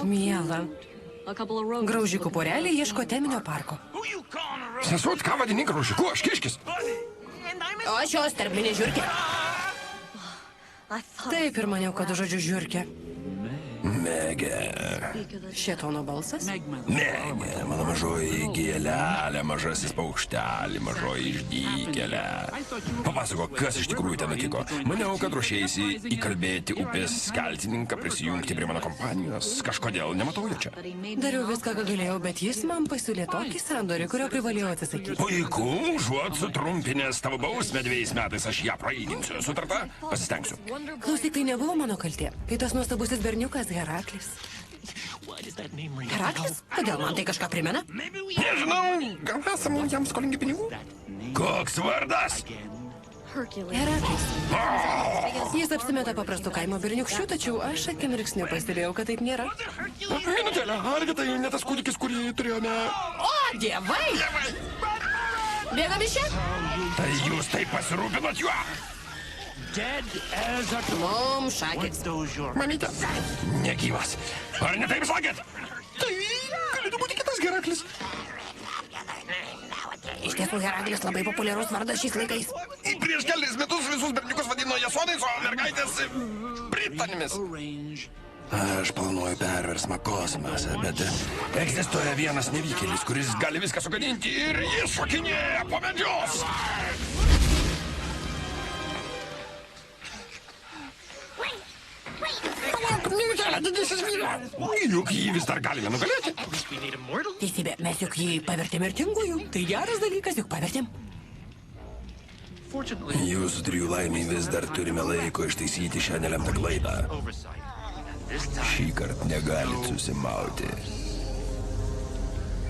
Miela. Graužikų porelė ieško teminio parko. Sesut, ką vadini graužiku, aš kiškis. O šios tarplinė žiurkė. Taip ir maniau, kad žodžiu žiurkė. Megė. Šėtono balsas? Megė, mano mažoji gėlelė, mažasis paukštelį, mažoji išdykėlė. Papasakok, kas iš tikrųjų ten nutiko. Maniau, kad ruošėsi įkalbėti upės skeltininką prisijungti prie mano kompanijos. Kažkodėl nematau jo čia. Dariau viską, ką galėjau, bet jis man pasiūlė tokį sandorį, kurio privalėjau atsisakyti. Puiku, užuot sutrumpinęs tavo bausmę 2 metais, aš ją prailginsiu. Sutarta? Pasistengsiu. Klausyk, tai nebuvo mano kaltė. Tai tas nuostabusis berniukas Heraklis. Heraklis? Kodėl man tai kažką primena? Nežinau, gal esam jam skolingi pinigų? Koks vardas? Heraklis. Jis apsimeta paprastų kaimo berniukščių, tačiau aš akimirksniu pastebėjau, kad taip nėra. Minutėlę, argi tai ne tas kūdikis, kurį turėjome... O, dievai! Bėgam iš čia? Tai jūs taip pasirūpinot juo? Mum šakės. Mamytė, negyvas. Ar ne taip sakėt? Tai galėtų būti kitas Heraklis. Iš tiesų, Heraklis labai populiarus vardas šiais laikais. Prieš kelis metus visus berniukus vadino jasonais, o mergaitės Britanimis. Aš planuoju perversmą kosmose, bet egzistuoja vienas nevykėlis, kuris gali viską sugadinti ir jis šokinėja po medžius. Minutėlę, didysis vyra. Juk jį vis dar galime nugalėti. Teisybė, mes juk jį pavertėm mirtingųjų. Tai geras dalykas, juk pavertėm. Jūsų 3 laimiai vis dar turime laiko ištaisyti šią nelemtą klaidą. Šįkart negalit susimauti.